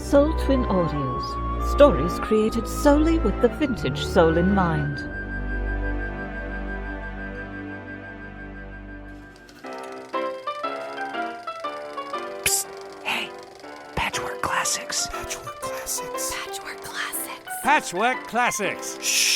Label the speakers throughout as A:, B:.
A: Soul Twin Audios. Stories created solely with the vintage soul in mind.
B: Psst! Hey! Patchwork Classics.
C: Patchwork Classics.
D: Patchwork Classics.
E: Patchwork Classics.
B: Shh!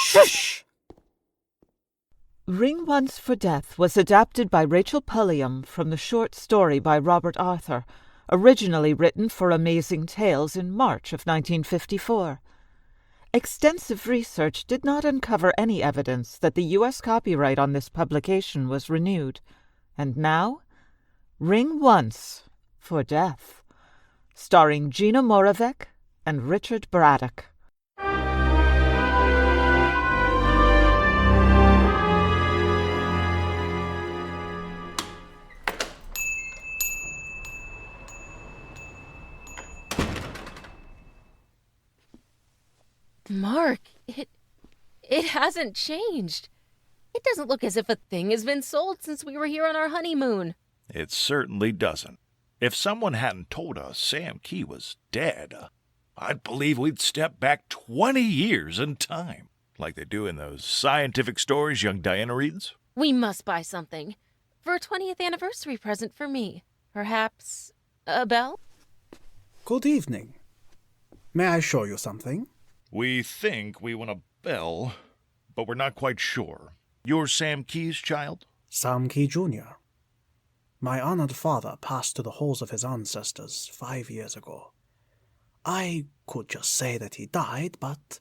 B: Shh!
A: Ring Once for Death was adapted by Rachel Pulliam from the short story by Robert Arthur, originally written for Amazing Tales in March of 1954. Extensive research did not uncover any evidence that the U.S. copyright on this publication was renewed. And now, Ring Once for Death, starring Gina Moravec and Richard Braddock.
D: Mark, it hasn't changed. It doesn't look as if a thing has been sold since we were here on our honeymoon.
C: It certainly doesn't. If someone hadn't told us Sam Key was dead, I'd believe we'd step back 20 years in time, like they do in those scientific stories young Diana reads.
D: We must buy something. For a 20th anniversary present for me. Perhaps a bell?
F: Good evening. May I show you something?
C: We think we want a bell, but we're not quite sure. You're Sam Key's child?
F: Sam Key Jr. My honored father passed to the halls of his ancestors 5 years ago. I could just say that he died, but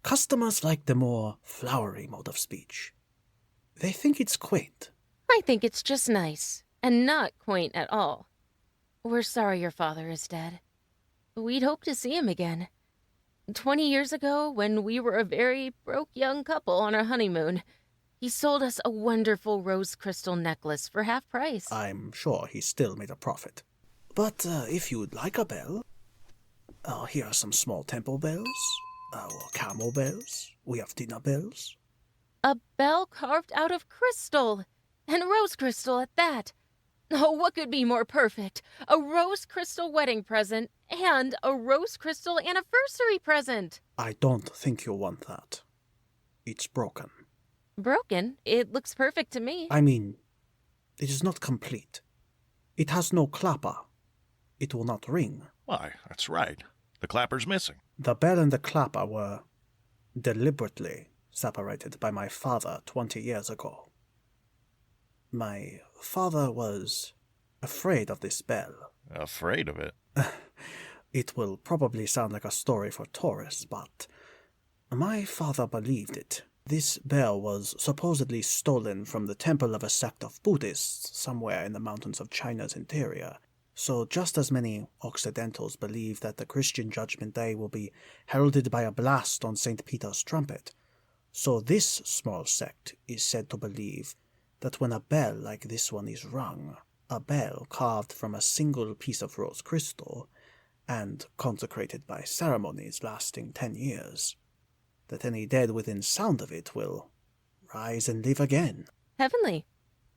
F: customers like the more flowery mode of speech. They think it's quaint.
D: I think it's just nice, and not quaint at all. We're sorry your father is dead. We'd hoped to see him again. 20 years ago, when we were a very broke young couple on our honeymoon, he sold us a wonderful rose crystal necklace for half price.
F: I'm sure he still made a profit. But if you'd like a bell, here are some small temple bells, or camel bells. We have dinner bells.
D: A bell carved out of crystal, and rose crystal at that. Oh, what could be more perfect? A rose crystal wedding present and a rose crystal anniversary present.
F: I don't think you want that. It's broken.
D: Broken? It looks perfect to me.
F: I mean, it is not complete. It has no clapper. It will not ring.
C: Why, that's right. The clapper's missing.
F: The bell and the clapper were deliberately separated by my father 20 years ago. My father was afraid of this bell.
C: Afraid of it?
F: It will probably sound like a story for tourists, but my father believed it. This bell was supposedly stolen from the temple of a sect of Buddhists somewhere in the mountains of China's interior. So just as many Occidentals believe that the Christian Judgment Day will be heralded by a blast on St. Peter's trumpet, so this small sect is said to believe that when a bell like this one is rung, a bell carved from a single piece of rose crystal, and consecrated by ceremonies lasting 10 years, that any dead within sound of it will rise and live again.
D: Heavenly.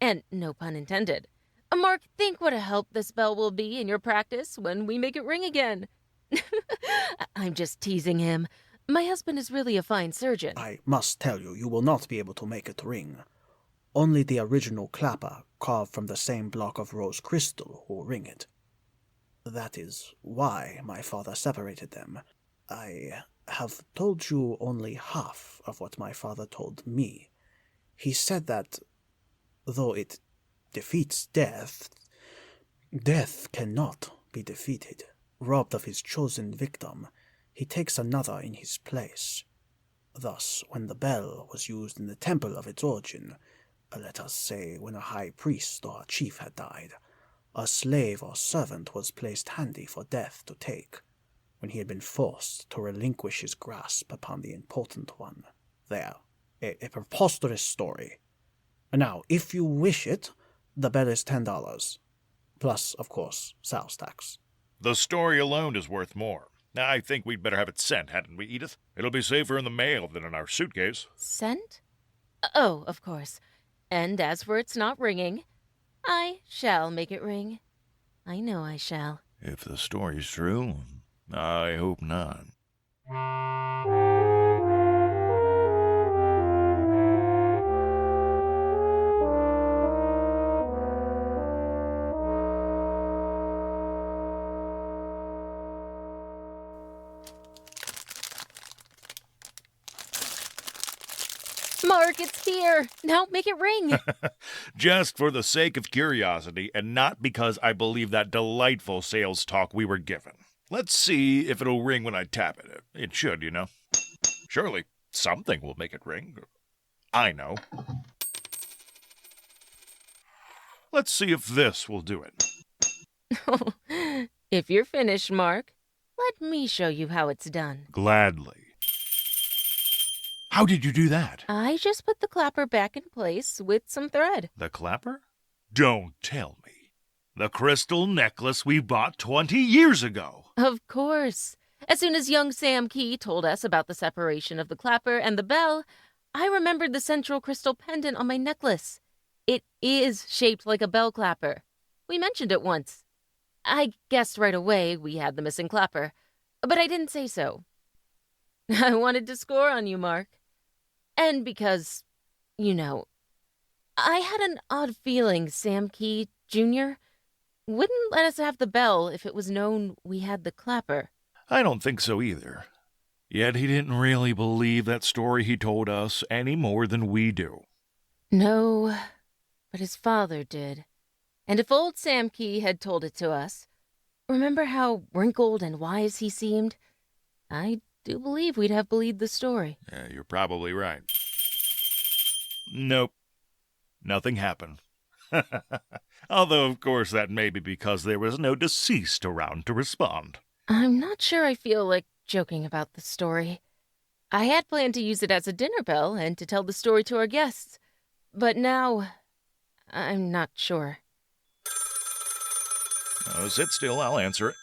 D: And no pun intended. Mark, think what a help this bell will be in your practice when we make it ring again. I'm just teasing him. My husband is really a fine surgeon.
F: I must tell you, you will not be able to make it ring. Only the original clapper, carved from the same block of rose crystal, will ring it. That is why my father separated them. I have told you only half of what my father told me. He said that, though it defeats death, death cannot be defeated. Robbed of his chosen victim, he takes another in his place. Thus, when the bell was used in the temple of its origin, let us say when a high priest or a chief had died, a slave or servant was placed handy for death to take, when he had been forced to relinquish his grasp upon the important one. There, a preposterous story. Now, if you wish it, the bell is $10, plus, of course, sales tax.
C: The story alone is worth more. I think we'd better have it sent, hadn't we, Edith? It'll be safer in the mail than in our suitcase.
D: Sent? Oh, of course. And as for its not ringing, I shall make it ring. I know I shall.
C: If the story's true, I hope not.
D: Mark, it's here! Now make it ring!
C: Just for the sake of curiosity, and not because I believe that delightful sales talk we were given. Let's see if it'll ring when I tap it. It should, you know. Surely something will make it ring. I know. Let's see if this will do it.
D: If you're finished, Mark, let me show you how it's done.
C: Gladly. How did you do that?
D: I just put the clapper back in place with some thread.
C: The clapper? Don't tell me. The crystal necklace we bought 20 years ago.
D: Of course. As soon as young Sam Key told us about the separation of the clapper and the bell, I remembered the central crystal pendant on my necklace. It is shaped like a bell clapper. We mentioned it once. I guessed right away we had the missing clapper, but I didn't say so. I wanted to score on you, Mark. And because, you know, I had an odd feeling Sam Key, Jr. wouldn't let us have the bell if it was known we had the clapper.
C: I don't think so either. Yet he didn't really believe that story he told us any more than we do.
D: No, but his father did. And if old Sam Key had told it to us, remember how wrinkled and wise he seemed? I do believe we'd have believed the story.
C: Yeah, you're probably right. Nope. Nothing happened. Although, of course, that may be because there was no deceased around to respond.
D: I'm not sure I feel like joking about the story. I had planned to use it as a dinner bell and to tell the story to our guests. But now, I'm not sure.
C: Oh, sit still, I'll answer it.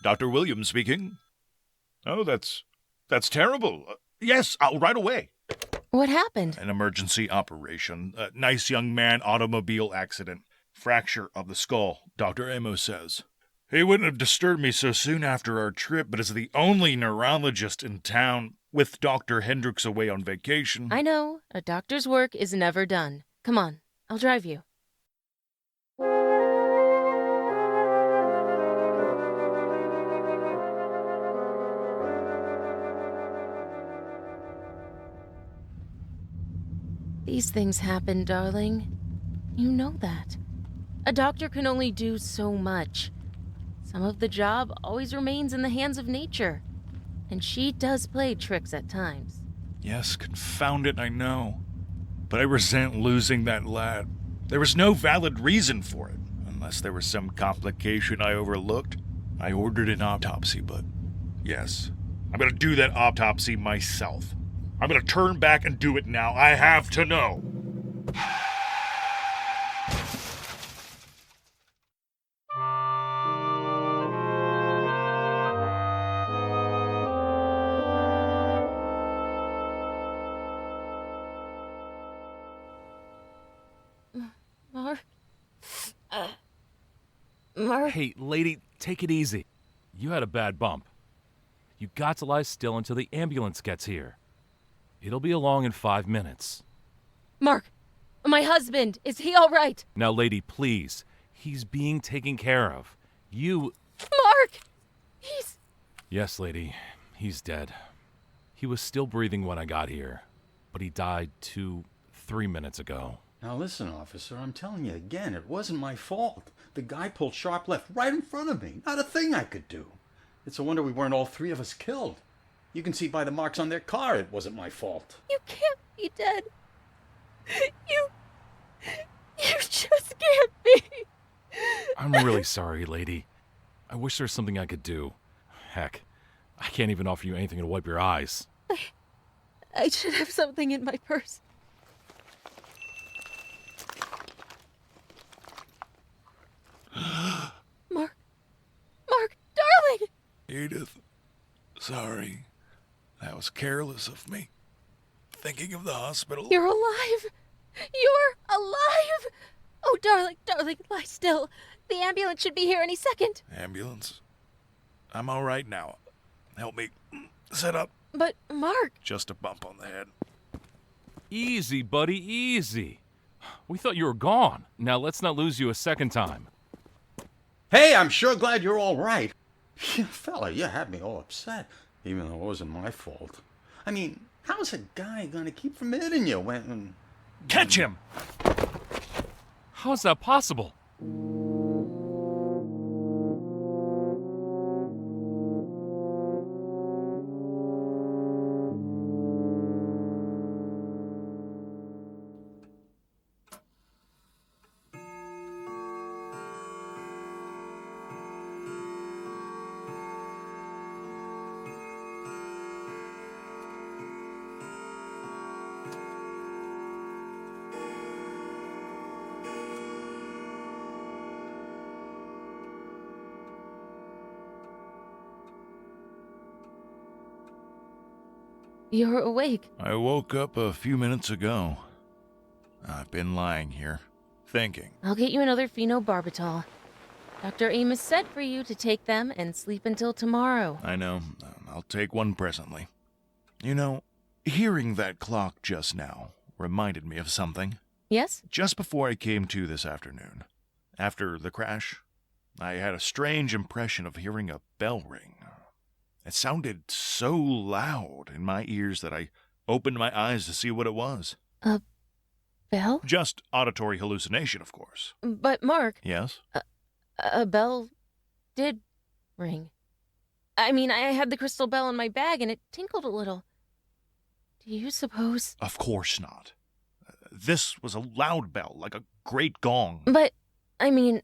C: Dr. Williams speaking. Oh, that's terrible. Yes, I'll right away.
D: What happened?
C: An emergency operation. A nice young man, automobile accident. Fracture of the skull, Dr. Amos says. He wouldn't have disturbed me so soon after our trip, but as the only neurologist in town, with Dr. Hendricks away on vacation...
D: I know. A doctor's work is never done. Come on, I'll drive you. These things happen, darling. You know that. A doctor can only do so much. Some of the job always remains in the hands of nature. And she does play tricks at times.
C: Yes, confound it, I know. But I resent losing that lad. There was no valid reason for it, unless there was some complication I overlooked. I ordered an autopsy, but yes, I'm gonna do that autopsy myself. I'm gonna turn back and do it now. I have to know.
D: Mark?
E: Hey, lady, take it easy. You had a bad bump. You got to lie still until the ambulance gets here. It'll be along in 5 minutes.
D: Mark, my husband, is he all right?
E: Now, lady, please. He's being taken care of. You...
D: Mark! He's...
E: Yes, lady. He's dead. He was still breathing when I got here, but he died 2-3 minutes ago.
G: Now listen, officer, I'm telling you again, it wasn't my fault. The guy pulled sharp left right in front of me. Not a thing I could do. It's a wonder we weren't all three of us killed. You can see by the marks on their car it wasn't my fault.
D: You can't be dead. You just can't be.
E: I'm really sorry, lady. I wish there was something I could do. Heck, I can't even offer you anything to wipe your eyes.
D: I should have something in my purse. Mark, darling!
C: Edith, sorry. That was careless of me. Thinking of the hospital.
D: You're alive! You're alive! Oh, darling, lie still. The ambulance should be here any second.
C: Ambulance? I'm all right now. Help me sit up.
D: But, Mark...
C: Just a bump on the head.
E: Easy, buddy, easy. We thought you were gone. Now let's not lose you a second time.
G: Hey, I'm sure glad you're all right. Fella, you had me all upset, even though it wasn't my fault. I mean, how's a guy gonna keep from hitting you when...
C: Catch him!
E: How is that possible?
D: You're awake.
C: I woke up a few minutes ago. I've been lying here, thinking.
D: I'll get you another phenobarbital. Dr. Amos said for you to take them and sleep until tomorrow.
C: I know. I'll take one presently. You know, hearing that clock just now reminded me of something.
D: Yes?
C: Just before I came to this afternoon, after the crash, I had a strange impression of hearing a bell ring. It sounded so loud in my ears that I opened my eyes to see what it was.
D: A bell?
C: Just auditory hallucination, of course.
D: But, Mark...
C: Yes?
D: A bell did ring. I mean, I had the crystal bell in my bag and it tinkled a little. Do you suppose...
C: Of course not. This was a loud bell, like a great gong.
D: But, I mean,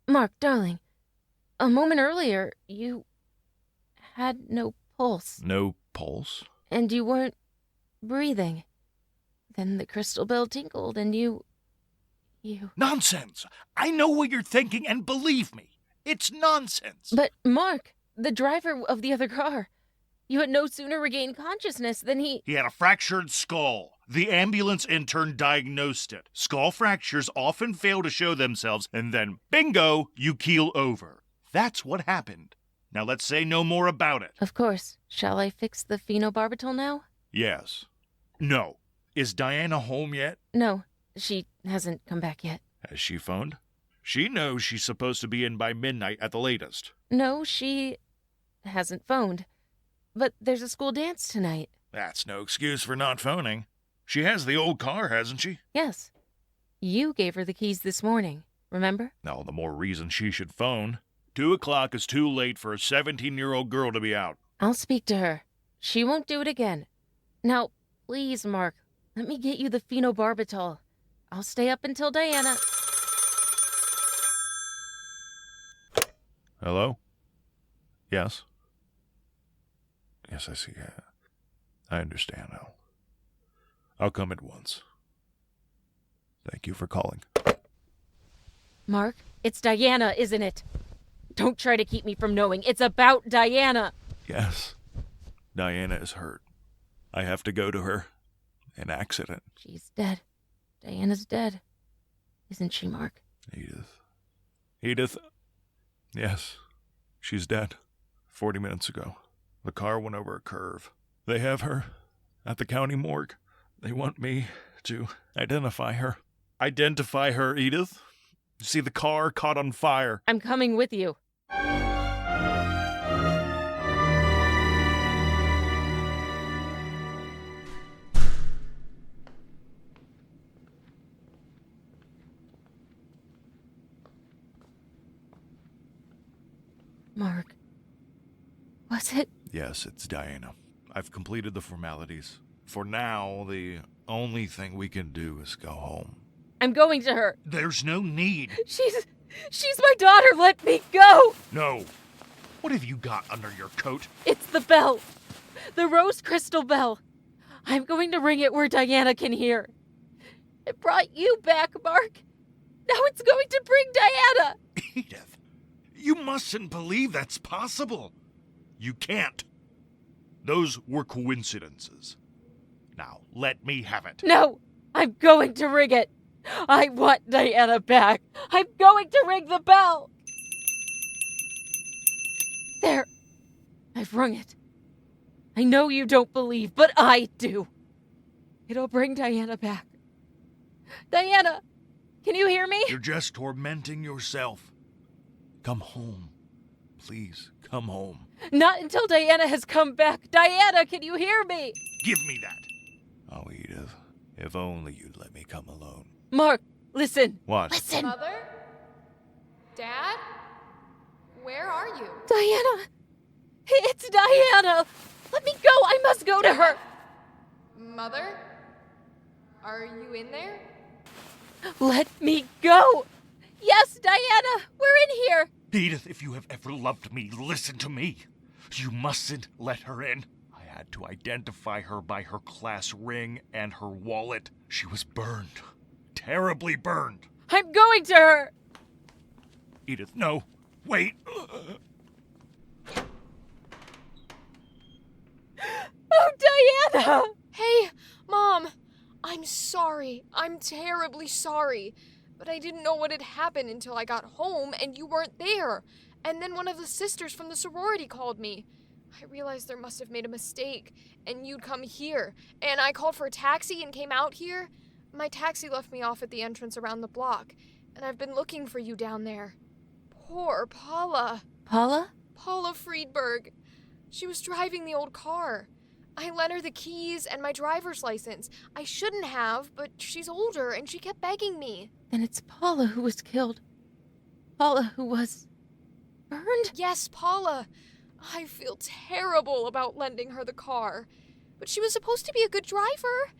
D: Mark, darling, a moment earlier, you had no pulse.
C: No pulse?
D: And you weren't breathing. Then the crystal bell tinkled and you...
C: Nonsense! I know what you're thinking, and believe me, it's nonsense!
D: But, Mark, the driver of the other car, you had no sooner regained consciousness than he...
C: He had a fractured skull. The ambulance intern diagnosed it. Skull fractures often fail to show themselves, and then, bingo, you keel over. That's what happened. Now let's say no more about it.
D: Of course. Shall I fix the phenobarbital now?
C: Yes. No. Is Diana home yet?
D: No, she hasn't come back yet.
C: Has she phoned? She knows she's supposed to be in by midnight at the latest.
D: No, she hasn't phoned. But there's a school dance tonight.
C: That's no excuse for not phoning. She has the old car, hasn't she?
D: Yes. You gave her the keys this morning, remember?
C: All the more reason she should phone. 2 o'clock is too late for a 17-year-old girl to be out.
D: I'll speak to her. She won't do it again. Now, please, Mark, let me get you the phenobarbital. I'll stay up until Diana...
C: Hello? Yes? Yes, I see. I understand now. I'll come at once. Thank you for calling.
D: Mark, it's Diana, isn't it? Don't try to keep me from knowing. It's about Diana.
C: Yes. Diana is hurt. I have to go to her. An accident.
D: She's dead. Diana's dead. Isn't she, Mark?
C: Edith. Yes. She's dead. 40 minutes ago. The car went over a curve. They have her at the county morgue. They want me to identify her. Identify her, Edith? You see the car caught on fire.
D: I'm coming with you. Mark, was it?
C: Yes, it's Diana. I've completed the formalities. For now, the only thing we can do is go home.
D: I'm going to her.
C: There's no need.
D: She's my daughter. Let me go.
C: No. What have you got under your coat?
D: It's the bell. The rose crystal bell. I'm going to ring it where Diana can hear. It brought you back, Mark. Now it's going to bring Diana.
C: Edith, you mustn't believe that's possible. You can't. Those were coincidences. Now, let me have it.
D: No, I'm going to ring it. I want Diana back. I'm going to ring the bell. There. I've rung it. I know you don't believe, but I do. It'll bring Diana back. Diana, can you hear me?
C: You're just tormenting yourself. Come home. Please, come home.
D: Not until Diana has come back. Diana, can you hear me?
C: Give me that. Oh, Edith, if only you'd let me come alone.
D: Mark, listen.
C: What?
D: Listen.
H: Mother? Dad? Where are you?
D: Diana. It's Diana. Let me go. I must go to her.
H: Mother? Are you in there?
D: Let me go. Yes, Diana. We're in here.
C: Edith, if you have ever loved me, listen to me. You mustn't let her in. I had to identify her by her class ring and her wallet. She was burned. Terribly burned.
D: I'm going to her.
C: Edith, no. Wait.
D: Oh, Diana!
H: Hey, Mom! I'm sorry. I'm terribly sorry. But I didn't know what had happened until I got home and you weren't there. And then one of the sisters from the sorority called me. I realized there must have made a mistake and you'd come here. And I called for a taxi and came out here. My taxi left me off at the entrance around the block. And I've been looking for you down there. Poor Paula.
D: Paula?
H: Paula Friedberg. She was driving the old car. I lent her the keys and my driver's license. I shouldn't have, but she's older and she kept begging me.
D: Then it's Paula who was killed. Paula who was burned?
H: Yes, Paula. I feel terrible about lending her the car. But she was supposed to be a good driver.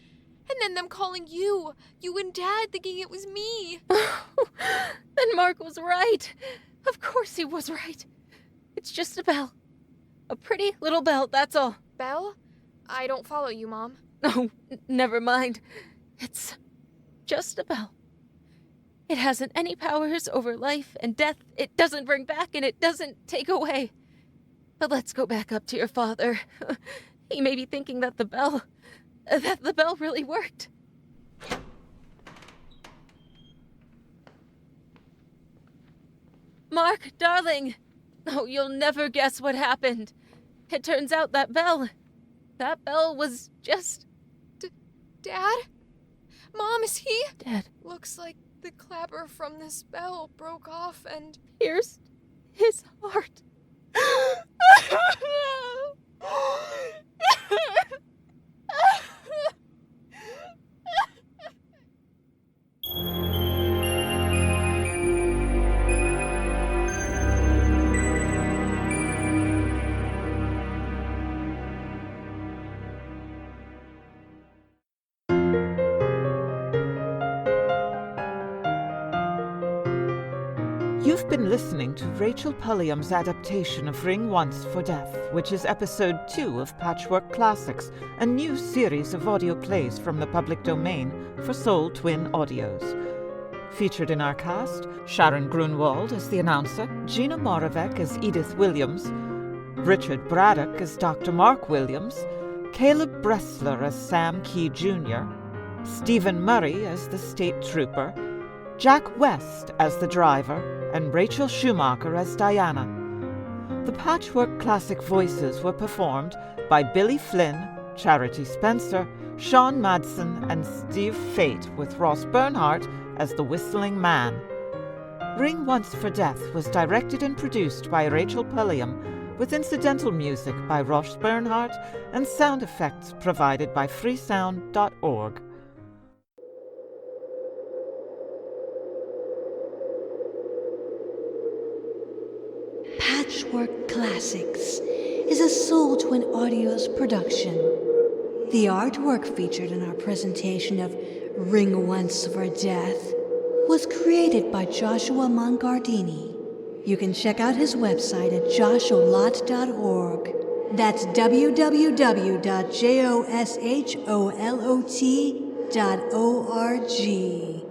H: And then them calling you and Dad thinking it was me.
D: Then Mark was right. Of course he was right. It's just a bell. A pretty little bell, that's all.
H: Belle? I don't follow you, Mom.
D: Oh, never mind. It's just a bell. It hasn't any powers over life and death. It doesn't bring back and it doesn't take away. But let's go back up to your father. He may be thinking that the bell really worked. Mark, darling. Oh, you'll never guess what happened. It turns out that bell was just...
H: Dad? Mom, is he?
D: Dead.
H: Looks like the clapper from this bell broke off and...
D: Pierced his heart.
A: You've been listening to Rachel Pulliam's adaptation of Ring Once for Death, which is episode 2 of Patchwork Classics, a new series of audio plays from the public domain for Soul Twin Audios. Featured in our cast, Sharon Grunwald as the announcer, Gina Moravec as Edith Williams, Richard Braddock as Dr. Mark Williams, Caleb Bressler as Sam Key Jr., Stephen Murray as the state trooper, Jack West as the driver, and Rachel Schumache as Diana. The Patchwork Classic voices were performed by Billy Flynn, Charity Spencer, Sean Madsen, and Steve Fait, with Ross Bernhardt as the Whistling Man. Ring Once for Death was directed and produced by Rachel Pulliam, with incidental music by Ross Bernhardt and sound effects provided by freesound.org.
I: Patchwork Classics is a Soul Twin Audio's production. The artwork featured in our presentation of Ring Once for Death was created by Joshua Mongardini. You can check out his website at josholot.org. That's www.josholot.org.